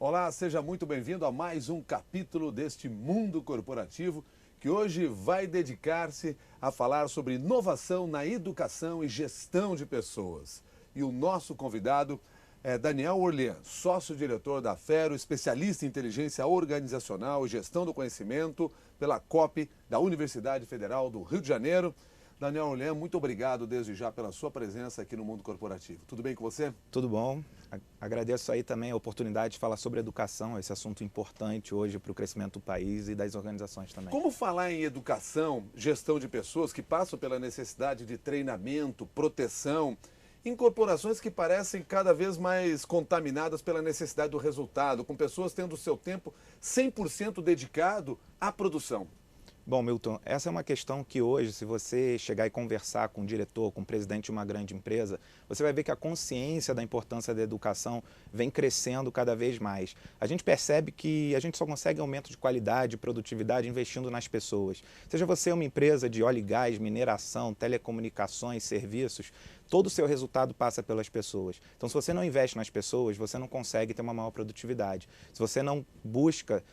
Olá, seja muito bem-vindo a mais um capítulo deste mundo corporativo que hoje vai dedicar-se a falar sobre inovação na educação e gestão de pessoas. E o nosso convidado é Daniel Orlean, sócio-diretor da Fero, especialista em inteligência organizacional e gestão do conhecimento pela COP da Universidade Federal do Rio de Janeiro. Daniel Orlean, muito obrigado desde já pela sua presença aqui no mundo corporativo. Tudo bem com você? Tudo bom. Agradeço aí também a oportunidade de falar sobre educação, esse assunto importante hoje para o crescimento do país e das organizações também. Como falar em educação, gestão de pessoas que passam pela necessidade de treinamento, proteção, em corporações que parecem cada vez mais contaminadas pela necessidade do resultado, com pessoas tendo o seu tempo 100% dedicado à produção? Bom, Milton, essa é uma questão que hoje, se você chegar e conversar com o diretor, com o presidente de uma grande empresa, você vai ver que a consciência da importância da educação vem crescendo cada vez mais. A gente percebe que a gente só consegue aumento de qualidade e produtividade investindo nas pessoas. Seja você uma empresa de óleo e gás, mineração, telecomunicações, serviços, todo o seu resultado passa pelas pessoas. Então, se você não investe nas pessoas, você não consegue ter uma maior produtividade. Se você não busca,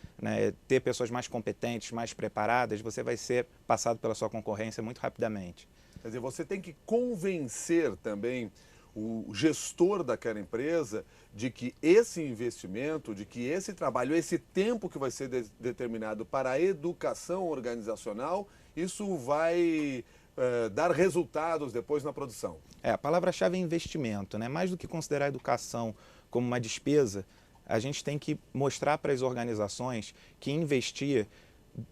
ter pessoas mais competentes, mais preparadas, você vai ser passado pela sua concorrência muito rapidamente. Quer dizer, você tem que convencer também o gestor daquela empresa de que esse investimento, de que esse trabalho, esse tempo que vai ser determinado para a educação organizacional, isso vai dar resultados depois na produção. A palavra-chave é investimento, né? Mais do que considerar a educação como uma despesa, a gente tem que mostrar para as organizações que investir,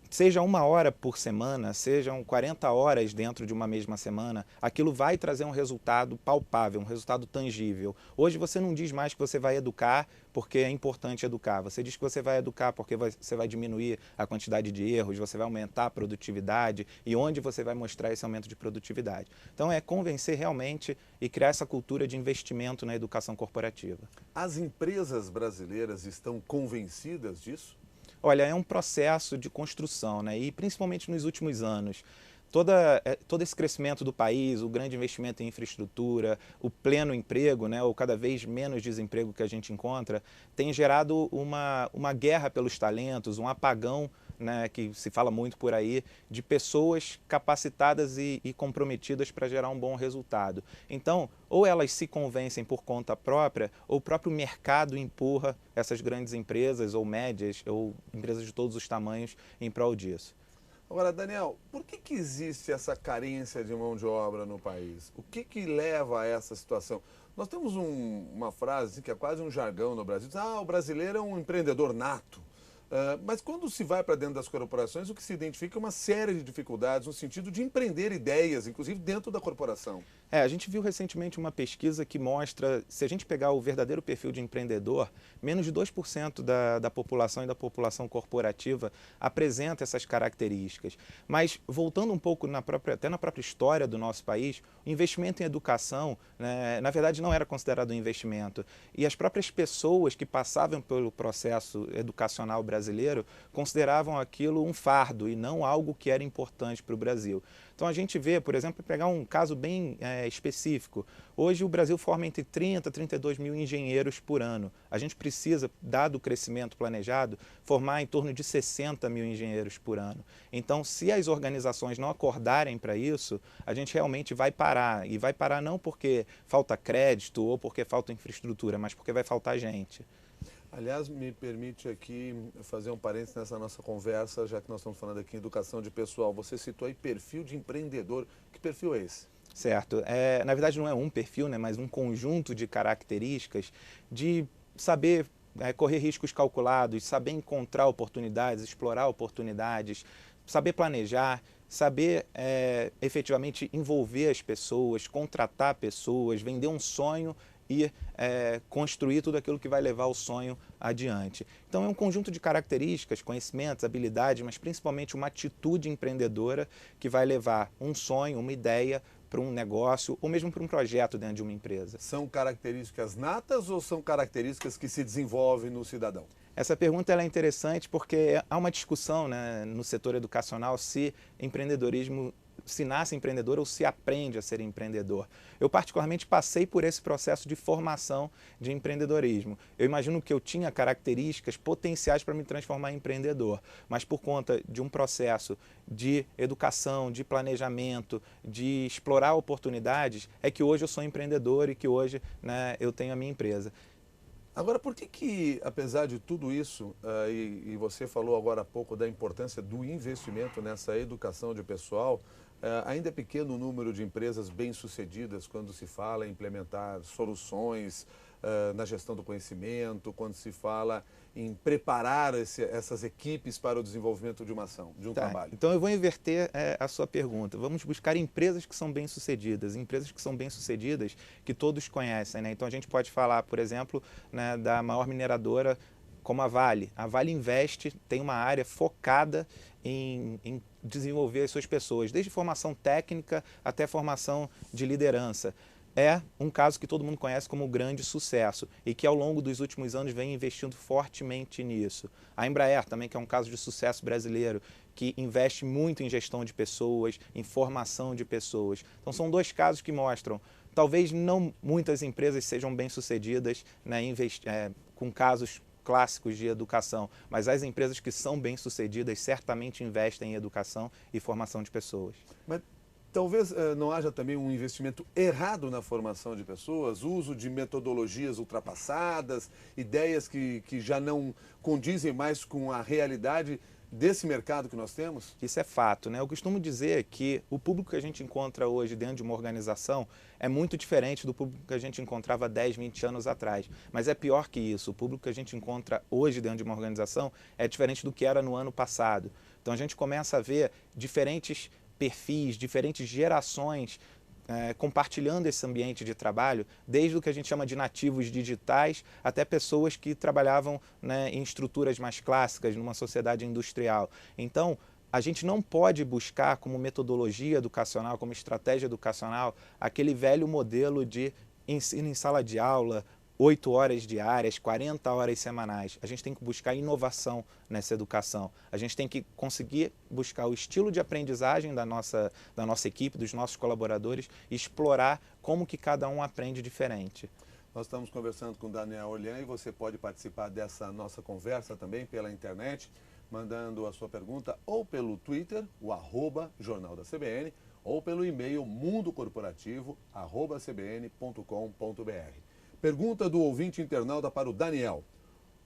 seja 1 hora por semana, sejam 40 horas dentro de uma mesma semana, aquilo vai trazer um resultado palpável, um resultado tangível. Hoje você não diz mais que você vai educar porque é importante educar, você diz que você vai educar porque você vai diminuir a quantidade de erros, você vai aumentar a produtividade e onde você vai mostrar esse aumento de produtividade. Então é convencer realmente e criar essa cultura de investimento na educação corporativa. As empresas brasileiras estão convencidas disso? Olha, é um processo de construção, né? E principalmente nos últimos anos. Todo esse crescimento do país, o grande investimento em infraestrutura, o pleno emprego, né, ou cada vez menos desemprego que a gente encontra, tem gerado uma guerra pelos talentos, um apagão, né, que se fala muito por aí, de pessoas capacitadas e comprometidas para gerar um bom resultado. Então, ou elas se convencem por conta própria, ou o próprio mercado empurra essas grandes empresas, ou médias, ou empresas de todos os tamanhos, em prol disso. Agora, Daniel, por que existe essa carência de mão de obra no país? O que leva a essa situação? Nós temos uma frase que é quase um jargão no Brasil, diz, o brasileiro é um empreendedor nato. Mas quando se vai para dentro das corporações, o que se identifica é uma série de dificuldades no sentido de empreender ideias, inclusive dentro da corporação. A gente viu recentemente uma pesquisa que mostra, se a gente pegar o verdadeiro perfil de empreendedor, menos de 2% da população e da população corporativa apresenta essas características. Mas, voltando um pouco até na própria história do nosso país, o investimento em educação, né, na verdade, não era considerado um investimento. E as próprias pessoas que passavam pelo processo educacional brasileiro consideravam aquilo um fardo e não algo que era importante para o Brasil. Então a gente vê, por exemplo, pegar um caso bem específico. Hoje o Brasil forma entre 30 e 32 mil engenheiros por ano. A gente precisa, dado o crescimento planejado, formar em torno de 60 mil engenheiros por ano. Então, se as organizações não acordarem para isso, a gente realmente vai parar. E vai parar não porque falta crédito ou porque falta infraestrutura, mas porque vai faltar gente. Aliás, me permite aqui fazer um parênteses nessa nossa conversa, já que nós estamos falando aqui em educação de pessoal. Você citou aí perfil de empreendedor. Que perfil é esse? Certo. Na verdade, não é um perfil, né, mas um conjunto de características de saber correr riscos calculados, saber encontrar oportunidades, explorar oportunidades, saber planejar, saber efetivamente envolver as pessoas, contratar pessoas, vender um sonho e construir tudo aquilo que vai levar o sonho adiante. Então é um conjunto de características, conhecimentos, habilidades, mas principalmente uma atitude empreendedora que vai levar um sonho, uma ideia para um negócio ou mesmo para um projeto dentro de uma empresa. São características natas ou são características que se desenvolvem no cidadão? Essa pergunta ela é interessante porque há uma discussão, né, no setor educacional se empreendedorismo se nasce empreendedor ou se aprende a ser empreendedor. Eu particularmente passei por esse processo de formação de empreendedorismo. Eu imagino que eu tinha características potenciais para me transformar em empreendedor, mas por conta de um processo de educação, de planejamento, de explorar oportunidades, é que hoje eu sou empreendedor e que hoje, né, eu tenho a minha empresa. Agora, por que, apesar de tudo isso, e você falou agora há pouco da importância do investimento nessa educação de pessoal, ainda é pequeno o número de empresas bem-sucedidas quando se fala em implementar soluções na gestão do conhecimento, quando se fala em preparar essas equipes para o desenvolvimento de uma ação, de um trabalho? Então eu vou inverter a sua pergunta. Vamos buscar empresas que são bem-sucedidas, que todos conhecem, né? Então a gente pode falar, por exemplo, né, da maior mineradora como a Vale. A Vale Invest tem uma área focada em desenvolver as suas pessoas, desde formação técnica até formação de liderança. É um caso que todo mundo conhece como grande sucesso e que ao longo dos últimos anos vem investindo fortemente nisso. A Embraer também, que é um caso de sucesso brasileiro, que investe muito em gestão de pessoas, em formação de pessoas. Então são dois casos que mostram, talvez não muitas empresas sejam bem-sucedidas, né, com casos clássicos de educação, mas as empresas que são bem-sucedidas certamente investem em educação e formação de pessoas. Mas talvez não haja também um investimento errado na formação de pessoas, uso de metodologias ultrapassadas, ideias que já não condizem mais com a realidade desse mercado que nós temos? Isso é fato, né? Eu costumo dizer que o público que a gente encontra hoje dentro de uma organização é muito diferente do público que a gente encontrava 10, 20 anos atrás. Mas é pior que isso, o público que a gente encontra hoje dentro de uma organização é diferente do que era no ano passado. Então a gente começa a ver diferentes perfis, diferentes gerações compartilhando esse ambiente de trabalho, desde o que a gente chama de nativos digitais até pessoas que trabalhavam, né, em estruturas mais clássicas, numa sociedade industrial. Então, a gente não pode buscar como metodologia educacional, como estratégia educacional, aquele velho modelo de ensino em sala de aula, 8 horas diárias, 40 horas semanais. A gente tem que buscar inovação nessa educação. A gente tem que conseguir buscar o estilo de aprendizagem da nossa equipe, dos nossos colaboradores, e explorar como que cada um aprende diferente. Nós estamos conversando com o Daniel Olhan e você pode participar dessa nossa conversa também pela internet, mandando a sua pergunta ou pelo Twitter, o @Jornal da CBN, ou pelo e-mail mundocorporativo@cbn.com.br. Pergunta do ouvinte internauta para o Daniel.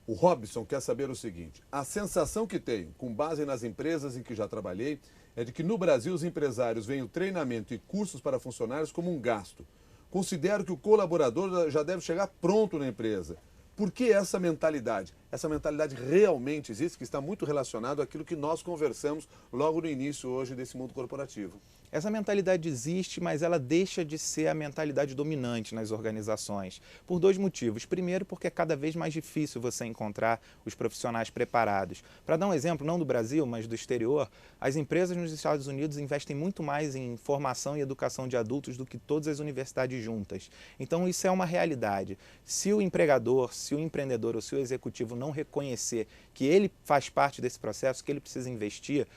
O Robson quer saber o seguinte: a sensação que tenho, com base nas empresas em que já trabalhei, é de que no Brasil os empresários veem o treinamento e cursos para funcionários como um gasto. Considero que o colaborador já deve chegar pronto na empresa. Por que essa mentalidade? Essa mentalidade realmente existe, que está muito relacionado àquilo que nós conversamos logo no início hoje desse mundo corporativo. Essa mentalidade existe, mas ela deixa de ser a mentalidade dominante nas organizações, por dois motivos. Primeiro, porque é cada vez mais difícil você encontrar os profissionais preparados. Para dar um exemplo, não do Brasil, mas do exterior, as empresas nos Estados Unidos investem muito mais em formação e educação de adultos do que todas as universidades juntas. Então, isso é uma realidade. Se o empregador, se o empreendedor ou se o executivo não reconhecer que ele faz parte desse processo, que ele precisa investir,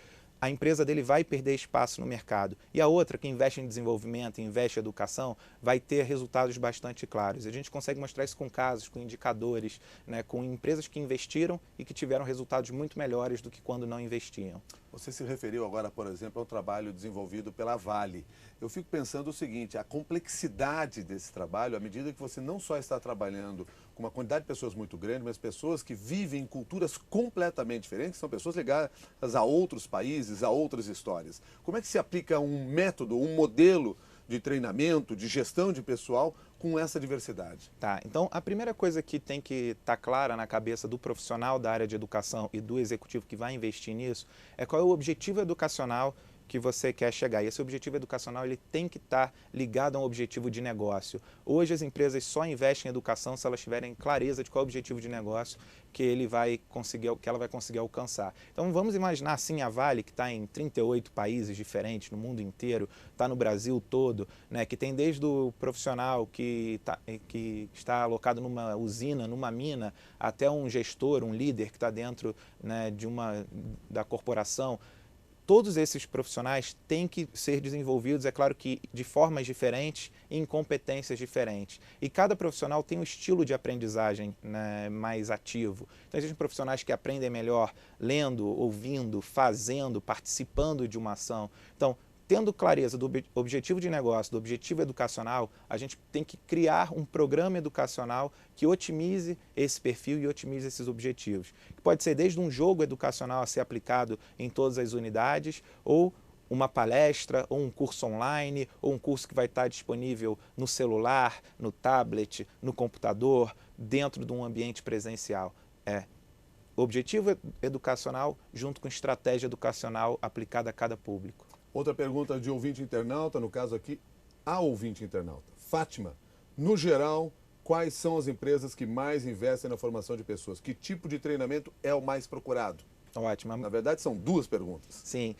a empresa dele vai perder espaço no mercado. E a outra, que investe em desenvolvimento, investe em educação, vai ter resultados bastante claros. A gente consegue mostrar isso com casos, com indicadores, né, com empresas que investiram e que tiveram resultados muito melhores do que quando não investiam. Você se referiu agora, por exemplo, ao trabalho desenvolvido pela Vale. Eu fico pensando o seguinte: a complexidade desse trabalho, à medida que você não só está trabalhando com uma quantidade de pessoas muito grande, mas pessoas que vivem em culturas completamente diferentes, são pessoas ligadas a outros países, a outras histórias. Como é que se aplica um método, um modelo de treinamento, de gestão de pessoal com essa diversidade? Tá, então a primeira coisa que tem que estar clara na cabeça do profissional da área de educação e do executivo que vai investir nisso é qual é o objetivo educacional que você quer chegar. E esse objetivo educacional ele tem que estar ligado a um objetivo de negócio. Hoje as empresas só investem em educação se elas tiverem clareza de qual é o objetivo de negócio que ela vai conseguir alcançar. Então vamos imaginar assim a Vale, que está em 38 países diferentes no mundo inteiro, está no Brasil todo, né, que tem desde o profissional que está alocado numa usina, numa mina, até um gestor, um líder que está dentro, né, da corporação. todos esses profissionais têm que ser desenvolvidos, é claro que de formas diferentes e em competências diferentes. E cada profissional tem um estilo de aprendizagem, né, mais ativo. Então existem profissionais que aprendem melhor lendo, ouvindo, fazendo, participando de uma ação. Então, tendo clareza do objetivo de negócio, do objetivo educacional, a gente tem que criar um programa educacional que otimize esse perfil e otimize esses objetivos. Que pode ser desde um jogo educacional a ser aplicado em todas as unidades, ou uma palestra, ou um curso online, ou um curso que vai estar disponível no celular, no tablet, no computador, dentro de um ambiente presencial. Objetivo educacional junto com estratégia educacional aplicada a cada público. Outra pergunta de ouvinte internauta, no caso aqui, a ouvinte internauta. Fátima, no geral, quais são as empresas que mais investem na formação de pessoas? Que tipo de treinamento é o mais procurado? Ótimo. Na verdade, são duas perguntas. Sim.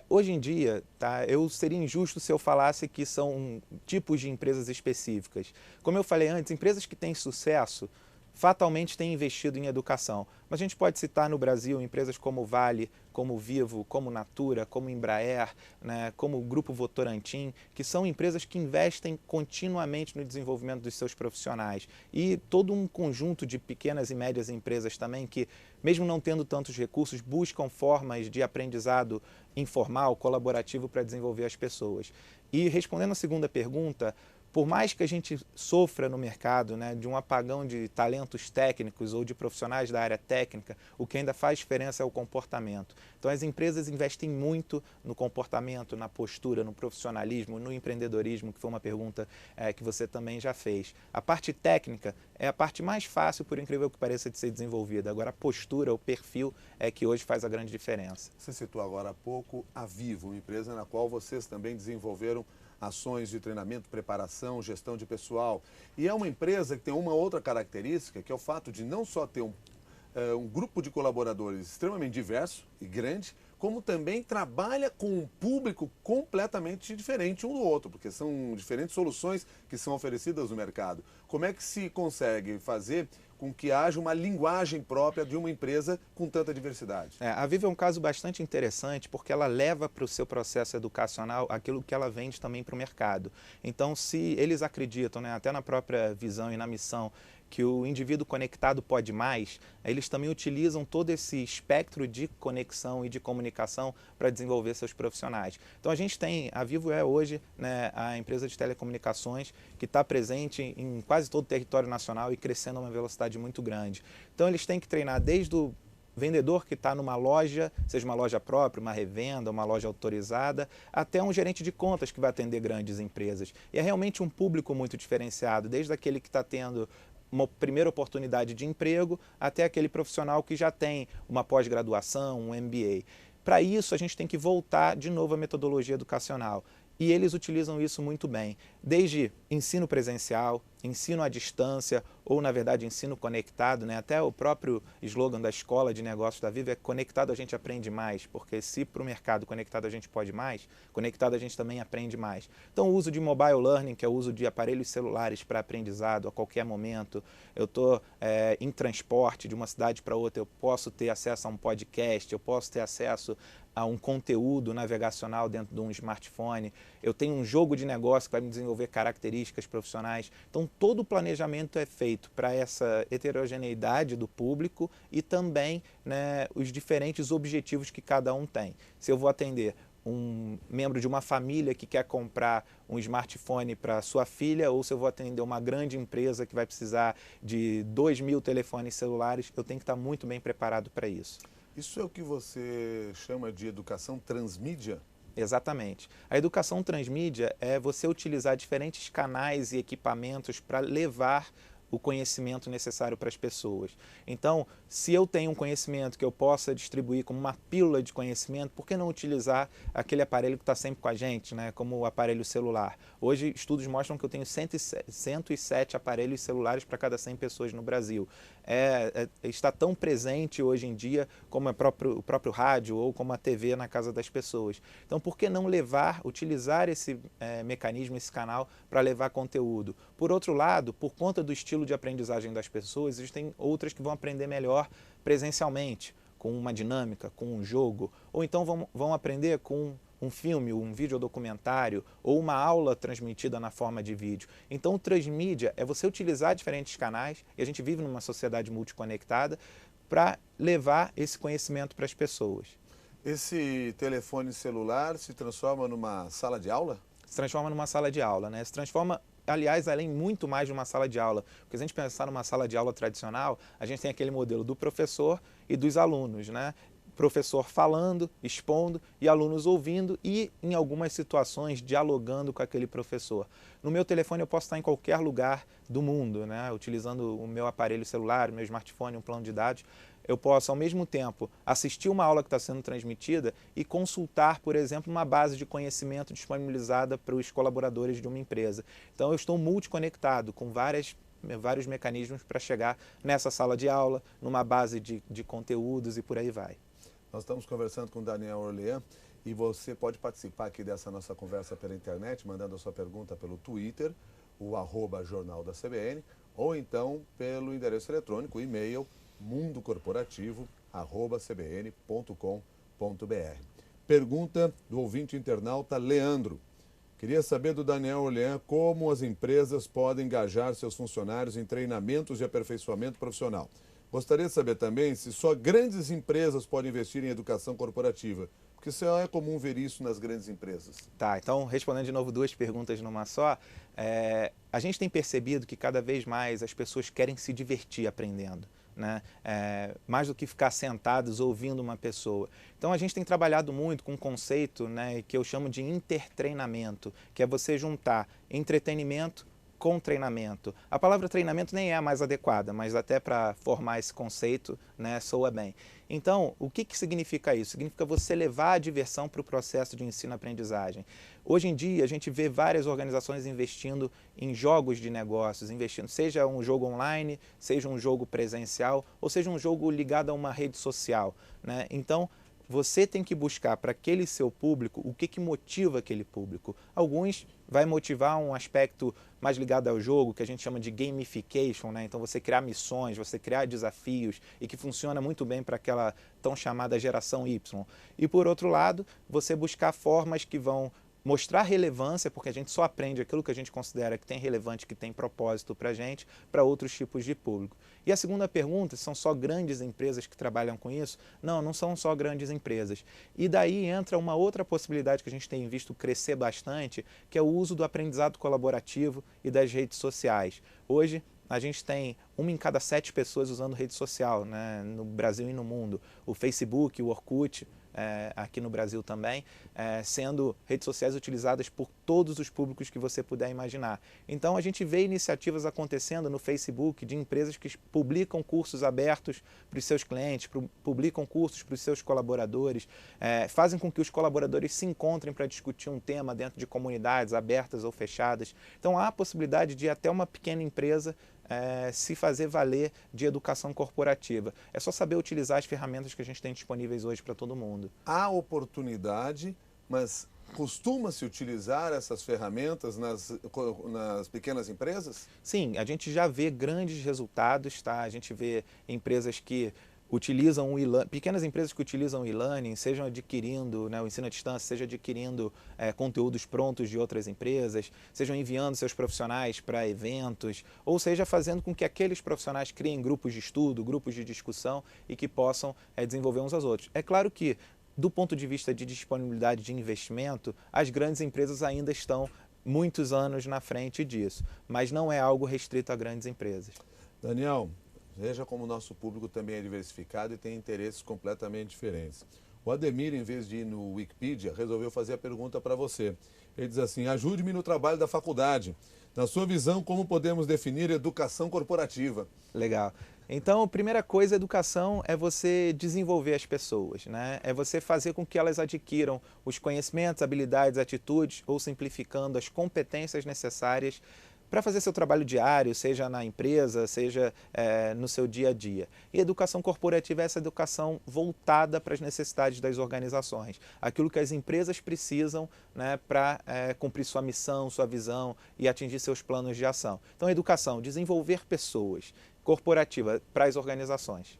Hoje em dia, tá, eu seria injusto se eu falasse que são tipos de empresas específicas. Como eu falei antes, empresas que têm sucesso fatalmente têm investido em educação. Mas a gente pode citar no Brasil empresas como Vale, como Vivo, como Natura, como Embraer, né, como o Grupo Votorantim, que são empresas que investem continuamente no desenvolvimento dos seus profissionais. E todo um conjunto de pequenas e médias empresas também que, mesmo não tendo tantos recursos, buscam formas de aprendizado informal, colaborativo para desenvolver as pessoas. E respondendo a segunda pergunta, por mais que a gente sofra no mercado, né, de um apagão de talentos técnicos ou de profissionais da área técnica, o que ainda faz diferença é o comportamento. Então as empresas investem muito no comportamento, na postura, no profissionalismo, no empreendedorismo, que foi uma pergunta que você também já fez. A parte técnica é a parte mais fácil, por incrível que pareça, de ser desenvolvida. Agora a postura, o perfil é que hoje faz a grande diferença. Você citou agora há pouco a Vivo, uma empresa na qual vocês também desenvolveram ações de treinamento, preparação, gestão de pessoal. E é uma empresa que tem uma outra característica, que é o fato de não só ter um grupo de colaboradores extremamente diverso e grande, como também trabalha com um público completamente diferente um do outro, porque são diferentes soluções que são oferecidas no mercado. Como é que se consegue fazer com que haja uma linguagem própria de uma empresa com tanta diversidade? A Vivo é um caso bastante interessante porque ela leva para o seu processo educacional aquilo que ela vende também para o mercado. Então, se eles acreditam, né, até na própria visão e na missão, que o indivíduo conectado pode mais, eles também utilizam todo esse espectro de conexão e de comunicação para desenvolver seus profissionais. Então a Vivo é hoje, né, a empresa de telecomunicações que está presente em quase todo o território nacional e crescendo a uma velocidade muito grande. Então eles têm que treinar desde o vendedor que está numa loja, seja uma loja própria, uma revenda, uma loja autorizada, até um gerente de contas que vai atender grandes empresas. E é realmente um público muito diferenciado, desde aquele que está tendo uma primeira oportunidade de emprego até aquele profissional que já tem uma pós-graduação, um MBA. Para isso, a gente tem que voltar de novo à metodologia educacional. E eles utilizam isso muito bem, desde ensino presencial, ensino à distância, ou na verdade ensino conectado, né? Até o próprio slogan da Escola de Negócios da Vivo é conectado a gente aprende mais, porque se para o mercado conectado a gente pode mais, conectado a gente também aprende mais. Então o uso de mobile learning, que é o uso de aparelhos celulares para aprendizado a qualquer momento, eu estou em transporte de uma cidade para outra, eu posso ter acesso a um podcast, eu posso ter acesso a um conteúdo navegacional dentro de um smartphone, eu tenho um jogo de negócio que vai me desenvolver características profissionais. Então, todo o planejamento é feito para essa heterogeneidade do público e também, né, os diferentes objetivos que cada um tem. Se eu vou atender um membro de uma família que quer comprar um smartphone para sua filha, ou se eu vou atender uma grande empresa que vai precisar de 2.000 telefones celulares, eu tenho que estar muito bem preparado para isso. Isso é o que você chama de educação transmídia? Exatamente. A educação transmídia é você utilizar diferentes canais e equipamentos para levar o conhecimento necessário para as pessoas. Então, se eu tenho um conhecimento que eu possa distribuir como uma pílula de conhecimento, por que não utilizar aquele aparelho que está sempre com a gente, né, como o aparelho celular? Hoje, estudos mostram que eu tenho 107 aparelhos celulares para cada 100 pessoas no Brasil. Está tão presente hoje em dia como o próprio rádio ou como a TV na casa das pessoas. Então, por que não utilizar esse mecanismo, esse canal, para levar conteúdo? Por outro lado, por conta do estilo de aprendizagem das pessoas, existem outras que vão aprender melhor presencialmente, com uma dinâmica, com um jogo, ou então vão aprender com um filme, um vídeo documentário ou uma aula transmitida na forma de vídeo. Então o transmídia é você utilizar diferentes canais, e a gente vive numa sociedade multiconectada, para levar esse conhecimento para as pessoas. Esse telefone celular se transforma numa sala de aula? Se transforma numa sala de aula, né? Se transforma, aliás, além muito mais de uma sala de aula. Porque se a gente pensar numa sala de aula tradicional, a gente tem aquele modelo do professor e dos alunos, né? Professor falando, expondo e alunos ouvindo e, em algumas situações, dialogando com aquele professor. No meu telefone eu posso estar em qualquer lugar do mundo, né? Utilizando o meu aparelho celular, o meu smartphone, um plano de dados. Eu posso, ao mesmo tempo, assistir uma aula que está sendo transmitida e consultar, por exemplo, uma base de conhecimento disponibilizada para os colaboradores de uma empresa. Então, eu estou multiconectado com vários mecanismos para chegar nessa sala de aula, numa base de conteúdos e por aí vai. Nós estamos conversando com o Daniel Orlean e você pode participar aqui dessa nossa conversa pela internet, mandando a sua pergunta pelo Twitter, o @Jornal da CBN, ou então pelo endereço eletrônico, e-mail, mundocorporativo@cbn.com.br. Pergunta do ouvinte internauta Leandro. Queria saber do Daniel Orlean como as empresas podem engajar seus funcionários em treinamentos de aperfeiçoamento profissional. Gostaria de saber também se só grandes empresas podem investir em educação corporativa, porque só é comum ver isso nas grandes empresas. Tá, então respondendo de novo duas perguntas numa só, a gente tem percebido que cada vez mais as pessoas querem se divertir aprendendo, né? Mais do que ficar sentados ouvindo uma pessoa. Então a gente tem trabalhado muito com um conceito, né, que eu chamo de intertreinamento, que é você juntar entretenimento com treinamento. A palavra treinamento nem é a mais adequada, mas até para formar esse conceito, né, soa bem. Então, o que significa isso? Significa você levar a diversão para o processo de ensino-aprendizagem. Hoje em dia, a gente vê várias organizações investindo em jogos de negócios, seja um jogo online, seja um jogo presencial, ou seja um jogo ligado a uma rede social, né? Então, você tem que buscar para aquele seu público o que motiva aquele público. Alguns vai motivar um aspecto mais ligado ao jogo, que a gente chama de gamification, né? Então você criar missões, você criar desafios e que funciona muito bem para aquela tão chamada geração Y. E por outro lado, você buscar formas que vão mostrar relevância, porque a gente só aprende aquilo que a gente considera que tem relevante, que tem propósito para a gente, para outros tipos de público. E a segunda pergunta, são só grandes empresas que trabalham com isso? Não, não são só grandes empresas. E daí entra uma outra possibilidade que a gente tem visto crescer bastante, que é o uso do aprendizado colaborativo e das redes sociais. Hoje, a gente tem 1 em cada 7 pessoas usando rede social, né, no Brasil e no mundo. O Facebook, o Orkut, aqui no Brasil também, sendo redes sociais utilizadas por todos os públicos que você puder imaginar. Então a gente vê iniciativas acontecendo no Facebook de empresas que publicam cursos abertos para os seus clientes, publicam cursos para os seus colaboradores, fazem com que os colaboradores se encontrem para discutir um tema dentro de comunidades abertas ou fechadas. Então há a possibilidade de até uma pequena empresa se fazer valer de educação corporativa. É só saber utilizar as ferramentas que a gente tem disponíveis hoje para todo mundo. Há oportunidade, mas costuma-se utilizar essas ferramentas nas pequenas empresas? Sim, a gente já vê grandes resultados, tá? A gente vê empresas que utilizam o e-learning, pequenas empresas que utilizam o e-learning, sejam adquirindo, né, o ensino à distância, seja adquirindo conteúdos prontos de outras empresas, sejam enviando seus profissionais para eventos, ou seja, fazendo com que aqueles profissionais criem grupos de estudo, grupos de discussão e que possam desenvolver uns aos outros. É claro que, do ponto de vista de disponibilidade de investimento, as grandes empresas ainda estão muitos anos na frente disso, mas não é algo restrito a grandes empresas. Daniel, veja como o nosso público também é diversificado e tem interesses completamente diferentes. O Ademir, em vez de ir no Wikipedia, resolveu fazer a pergunta para você. Ele diz assim: ajude-me no trabalho da faculdade. Na sua visão, como podemos definir educação corporativa? Legal. Então, a primeira coisa, educação é você desenvolver as pessoas, né? É você fazer com que elas adquiram os conhecimentos, habilidades, atitudes, ou simplificando, as competências necessárias para fazer seu trabalho diário, seja na empresa, seja no seu dia a dia. E educação corporativa é essa educação voltada para as necessidades das organizações, aquilo que as empresas precisam, né, para cumprir sua missão, sua visão e atingir seus planos de ação. Então, educação, desenvolver pessoas, corporativa para as organizações.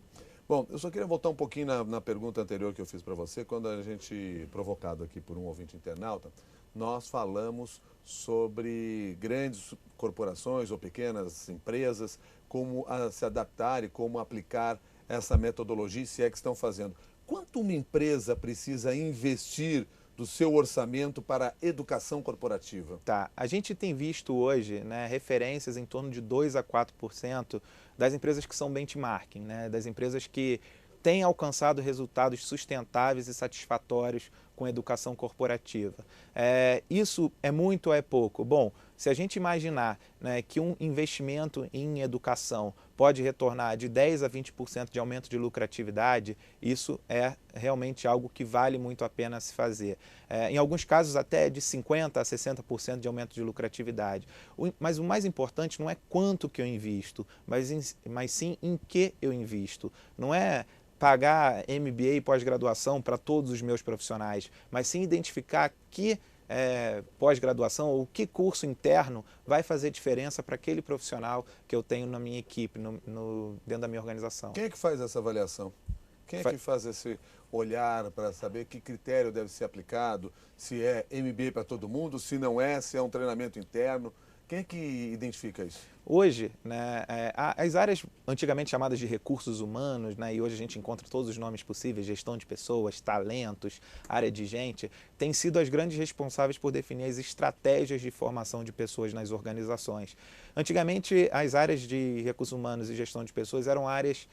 Bom, eu só queria voltar um pouquinho na pergunta anterior que eu fiz para você, quando a gente, provocado aqui por um ouvinte internauta, nós falamos sobre grandes corporações ou pequenas empresas, como se adaptar e como aplicar essa metodologia, se é que estão fazendo. Quanto uma empresa precisa investir do seu orçamento para a educação corporativa? Tá, a gente tem visto hoje, né, referências em torno de 2 a 4% das empresas que são benchmarking, né, das empresas que têm alcançado resultados sustentáveis e satisfatórios com a educação corporativa. Isso é muito ou é pouco? Bom, se a gente imaginar, né, que um investimento em educação pode retornar de 10 a 20% de aumento de lucratividade, isso é realmente algo que vale muito a pena se fazer. Em alguns casos até de 50% a 60% de aumento de lucratividade. Mas o mais importante não é quanto que eu invisto, mas sim em que eu invisto. Não é pagar MBA e pós-graduação para todos os meus profissionais, mas sim identificar que pós-graduação ou que curso interno vai fazer diferença para aquele profissional que eu tenho na minha equipe, dentro da minha organização. Quem é que faz essa avaliação? Quem é que faz esse olhar para saber que critério deve ser aplicado? Se é MBA para todo mundo, se não é, se é um treinamento interno? Quem é que identifica isso? Hoje, né, as áreas antigamente chamadas de recursos humanos, né, e hoje a gente encontra todos os nomes possíveis, gestão de pessoas, talentos, área de gente, têm sido as grandes responsáveis por definir as estratégias de formação de pessoas nas organizações. Antigamente, as áreas de recursos humanos e gestão de pessoas eram áreas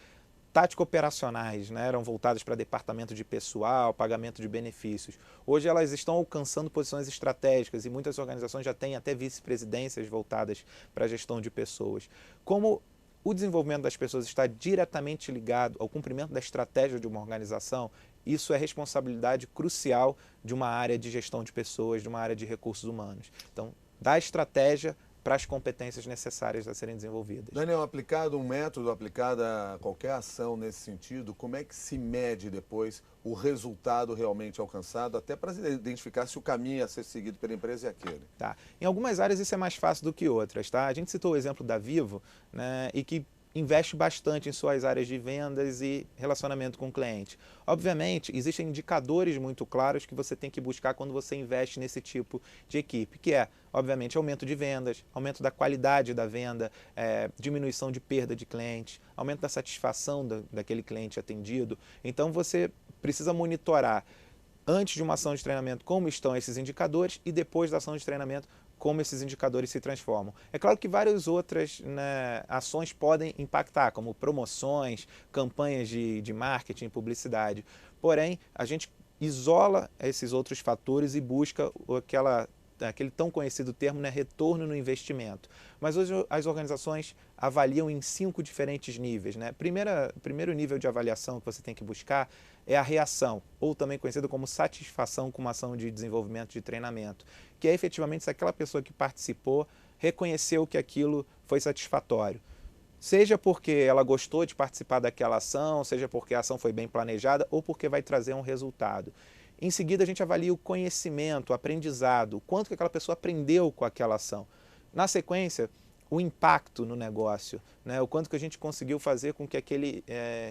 tático-operacionais, né? Eram voltadas para departamento de pessoal, pagamento de benefícios. Hoje elas estão alcançando posições estratégicas e muitas organizações já têm até vice-presidências voltadas para a gestão de pessoas. Como o desenvolvimento das pessoas está diretamente ligado ao cumprimento da estratégia de uma organização, isso é responsabilidade crucial de uma área de gestão de pessoas, de uma área de recursos humanos. Então, da estratégia para as competências necessárias a serem desenvolvidas. Daniel, aplicado um método, aplicada qualquer ação nesse sentido, como é que se mede depois o resultado realmente alcançado, até para identificar se o caminho a ser seguido pela empresa é aquele? Tá. Em algumas áreas isso é mais fácil do que outras. Tá? A gente citou o exemplo da Vivo, né, e que investe bastante em suas áreas de vendas e relacionamento com o cliente. Obviamente, existem indicadores muito claros que você tem que buscar quando você investe nesse tipo de equipe, que é, obviamente, aumento de vendas, aumento da qualidade da venda, diminuição de perda de cliente, aumento da satisfação daquele cliente atendido. Então, você precisa monitorar antes de uma ação de treinamento como estão esses indicadores e depois da ação de treinamento como esses indicadores se transformam. É claro que várias outras, né, ações podem impactar, como promoções, campanhas de marketing, publicidade. Porém, a gente isola esses outros fatores e busca aquele tão conhecido termo, né, retorno no investimento. Mas hoje as organizações avaliam em 5 diferentes níveis. Né? Primeiro nível de avaliação que você tem que buscar é a reação, ou também conhecido como satisfação com uma ação de desenvolvimento de treinamento, que é efetivamente se aquela pessoa que participou reconheceu que aquilo foi satisfatório. Seja porque ela gostou de participar daquela ação, seja porque a ação foi bem planejada ou porque vai trazer um resultado. Em seguida, a gente avalia o conhecimento, o aprendizado, o quanto que aquela pessoa aprendeu com aquela ação. Na sequência, o impacto no negócio, né? O quanto que a gente conseguiu fazer com que aquele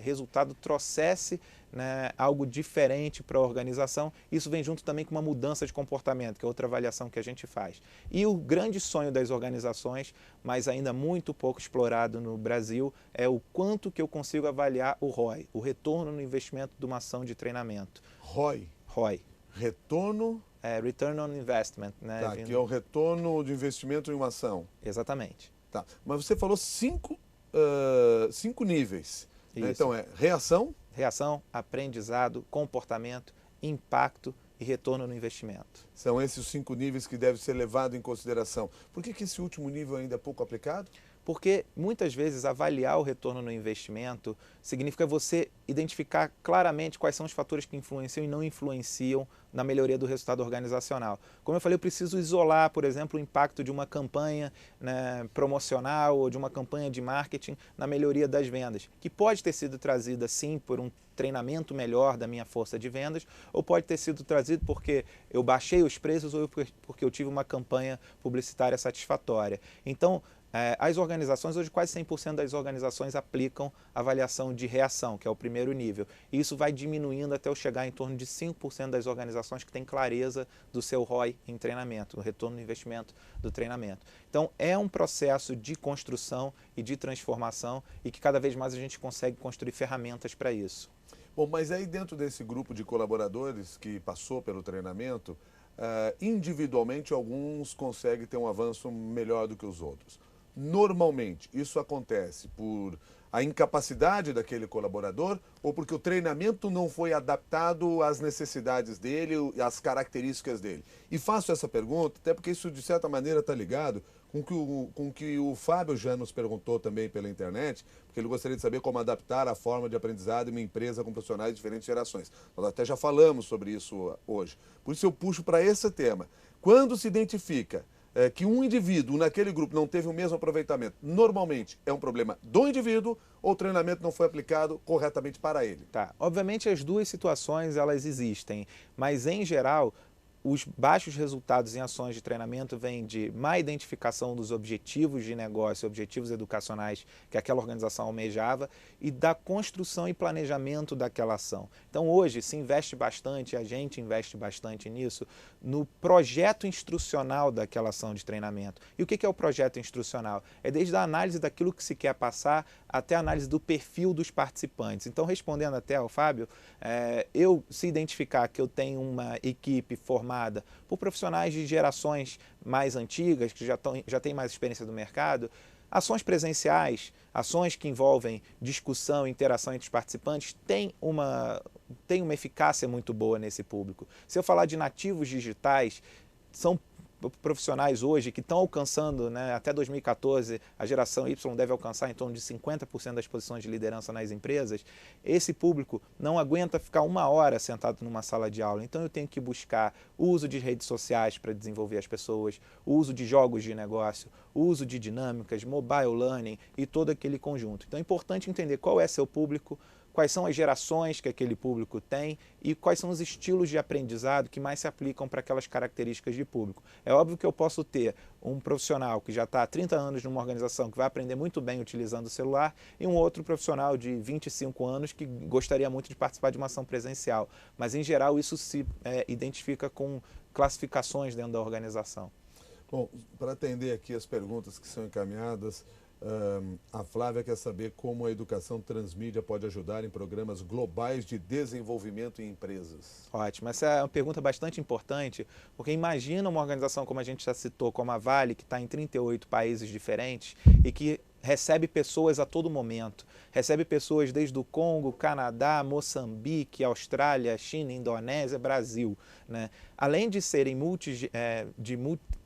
resultado trouxesse, né, algo diferente para a organização. Isso vem junto também com uma mudança de comportamento, que é outra avaliação que a gente faz. E o grande sonho das organizações, mas ainda muito pouco explorado no Brasil, é o quanto que eu consigo avaliar o ROI, o retorno no investimento de uma ação de treinamento. ROI? ROI. Retorno? Return on Investment. Né? Tá, que é o retorno de investimento em uma ação. Exatamente. Tá, mas você falou cinco níveis. Né? Isso. Então é reação? Reação, aprendizado, comportamento, impacto e retorno no investimento. São esses os 5 níveis que devem ser levados em consideração. Por que esse último nível ainda é pouco aplicado? Porque muitas vezes avaliar o retorno no investimento significa você identificar claramente quais são os fatores que influenciam e não influenciam na melhoria do resultado organizacional. Como eu falei, eu preciso isolar, por exemplo, o impacto de uma campanha, né, promocional ou de uma campanha de marketing na melhoria das vendas, que pode ter sido trazida sim por um treinamento melhor da minha força de vendas, ou pode ter sido trazido porque eu baixei os preços ou porque eu tive uma campanha publicitária satisfatória. Então, As organizações, hoje quase 100% das organizações aplicam avaliação de reação, que é o primeiro nível. E isso vai diminuindo até eu chegar em torno de 5% das organizações que têm clareza do seu ROI em treinamento, o retorno do investimento do treinamento. Então é um processo de construção e de transformação e que cada vez mais a gente consegue construir ferramentas para isso. Bom, mas aí dentro desse grupo de colaboradores que passou pelo treinamento, individualmente alguns conseguem ter um avanço melhor do que os outros. Normalmente, isso acontece por a incapacidade daquele colaborador ou porque o treinamento não foi adaptado às necessidades dele e às características dele. E faço essa pergunta até porque isso, de certa maneira, está ligado com o que o Fábio já nos perguntou também pela internet, porque ele gostaria de saber como adaptar a forma de aprendizado em uma empresa com profissionais de diferentes gerações. Nós até já falamos sobre isso hoje. Por isso eu puxo para esse tema. Quando se identifica que um indivíduo naquele grupo não teve o mesmo aproveitamento, normalmente é um problema do indivíduo ou o treinamento não foi aplicado corretamente para ele? Tá. Obviamente as duas situações elas existem, mas em geral os baixos resultados em ações de treinamento vêm de má identificação dos objetivos de negócio, objetivos educacionais que aquela organização almejava e da construção e planejamento daquela ação. Então hoje se investe bastante, a gente investe bastante nisso, no projeto instrucional daquela ação de treinamento. E o que é o projeto instrucional? É desde a análise daquilo que se quer passar até a análise do perfil dos participantes. Então, respondendo até ao Fábio, eu se identificar que eu tenho uma equipe formada por profissionais de gerações mais antigas, que já têm mais experiência do mercado, ações presenciais, ações que envolvem discussão e interação entre os participantes, tem uma eficácia muito boa nesse público. Se eu falar de nativos digitais, são profissionais hoje que estão alcançando, né, até 2014, a geração Y deve alcançar em torno de 50% das posições de liderança nas empresas. Esse público não aguenta ficar uma hora sentado numa sala de aula, então eu tenho que buscar o uso de redes sociais para desenvolver as pessoas, o uso de jogos de negócio, o uso de dinâmicas, mobile learning e todo aquele conjunto. Então é importante entender qual é seu público, quais são as gerações que aquele público tem e quais são os estilos de aprendizado que mais se aplicam para aquelas características de público. É óbvio que eu posso ter um profissional que já está há 30 anos numa organização que vai aprender muito bem utilizando o celular e um outro profissional de 25 anos que gostaria muito de participar de uma ação presencial. Mas, em geral, isso se identifica com classificações dentro da organização. Bom, para atender aqui as perguntas que são encaminhadas, a Flávia quer saber como a educação transmídia pode ajudar em programas globais de desenvolvimento em empresas. Ótimo, essa é uma pergunta bastante importante, porque imagina uma organização como a gente já citou, como a Vale, que está em 38 países diferentes e que recebe pessoas a todo momento. Recebe pessoas desde o Congo, Canadá, Moçambique, Austrália, China, Indonésia, Brasil, né? Além de serem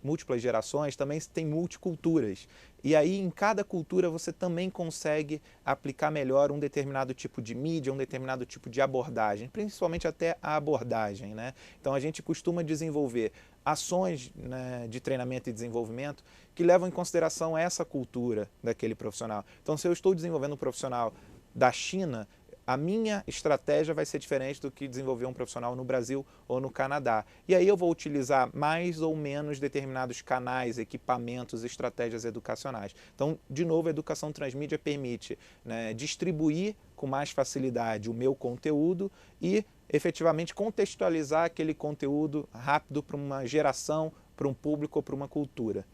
múltiplas gerações, também tem multiculturas. E aí, em cada cultura, você também consegue aplicar melhor um determinado tipo de mídia, um determinado tipo de abordagem, principalmente até a abordagem, né? Então, a gente costuma desenvolver ações, né, de treinamento e desenvolvimento que levam em consideração essa cultura daquele profissional. Então, se eu estou desenvolvendo um profissional da China, a minha estratégia vai ser diferente do que desenvolver um profissional no Brasil ou no Canadá. E aí eu vou utilizar mais ou menos determinados canais, equipamentos, estratégias educacionais. Então, de novo, a educação transmídia permite, né, distribuir com mais facilidade o meu conteúdo e efetivamente contextualizar aquele conteúdo rápido para uma geração, para um público ou para uma cultura.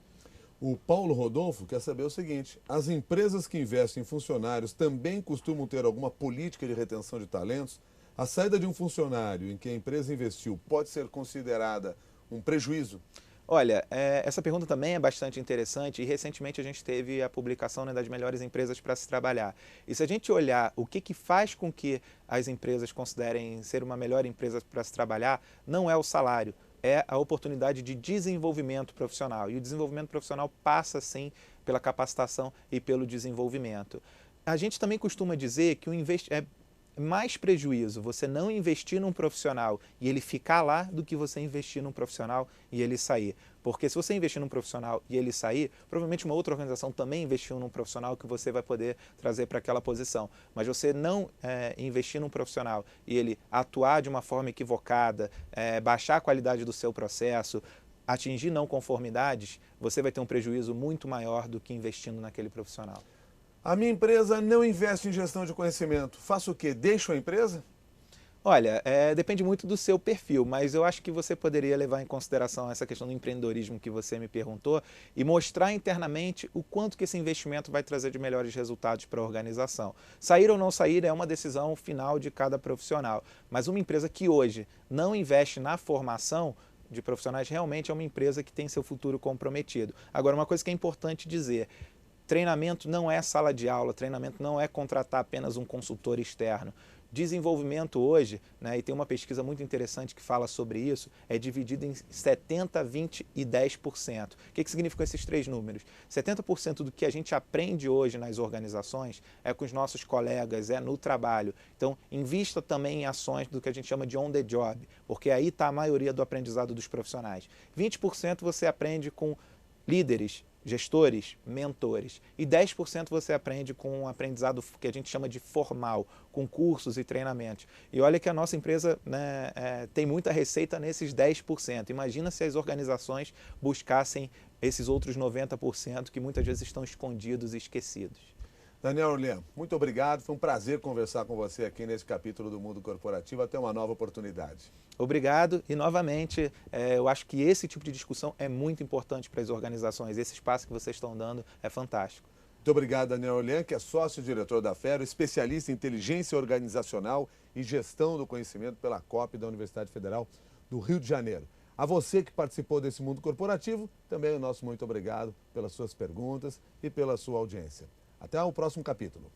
O Paulo Rodolfo quer saber o seguinte: as empresas que investem em funcionários também costumam ter alguma política de retenção de talentos? A saída de um funcionário em que a empresa investiu pode ser considerada um prejuízo? Olha, essa pergunta também é bastante interessante e recentemente a gente teve a publicação, né, das melhores empresas para se trabalhar. E se a gente olhar o que faz com que as empresas considerem ser uma melhor empresa para se trabalhar, não é o salário, é a oportunidade de desenvolvimento profissional. E o desenvolvimento profissional passa, sim, pela capacitação e pelo desenvolvimento. A gente também costuma dizer que é mais prejuízo você não investir num profissional e ele ficar lá do que você investir num profissional e ele sair. Porque se você investir num profissional e ele sair, provavelmente uma outra organização também investiu num profissional que você vai poder trazer para aquela posição. Mas você não investir num profissional e ele atuar de uma forma equivocada, baixar a qualidade do seu processo, atingir não conformidades, você vai ter um prejuízo muito maior do que investindo naquele profissional. A minha empresa não investe em gestão de conhecimento. Faço o quê? Deixo a empresa? Olha, depende muito do seu perfil, mas eu acho que você poderia levar em consideração essa questão do empreendedorismo que você me perguntou e mostrar internamente o quanto que esse investimento vai trazer de melhores resultados para a organização. Sair ou não sair é uma decisão final de cada profissional, mas uma empresa que hoje não investe na formação de profissionais realmente é uma empresa que tem seu futuro comprometido. Agora, uma coisa que é importante dizer: treinamento não é sala de aula, treinamento não é contratar apenas um consultor externo. Desenvolvimento hoje, né, e tem uma pesquisa muito interessante que fala sobre isso, é dividido em 70%, 20% e 10%. O que significam esses três números? 70% do que a gente aprende hoje nas organizações é com os nossos colegas, é no trabalho. Então, invista também em ações do que a gente chama de on the job, porque aí está a maioria do aprendizado dos profissionais. 20% você aprende com líderes, gestores, mentores. E 10% você aprende com um aprendizado que a gente chama de formal, com cursos e treinamentos. E olha que a nossa empresa, né, tem muita receita nesses 10%. Imagina se as organizações buscassem esses outros 90% que muitas vezes estão escondidos e esquecidos. Daniel Orlean, muito obrigado. Foi um prazer conversar com você aqui nesse capítulo do Mundo Corporativo. Até uma nova oportunidade. Obrigado e, novamente, eu acho que esse tipo de discussão é muito importante para as organizações. Esse espaço que vocês estão dando é fantástico. Muito obrigado, Daniel Orlean, que é sócio-diretor da FERO, especialista em inteligência organizacional e gestão do conhecimento pela COP da Universidade Federal do Rio de Janeiro. A você que participou desse Mundo Corporativo, também o nosso muito obrigado pelas suas perguntas e pela sua audiência. Até o próximo capítulo.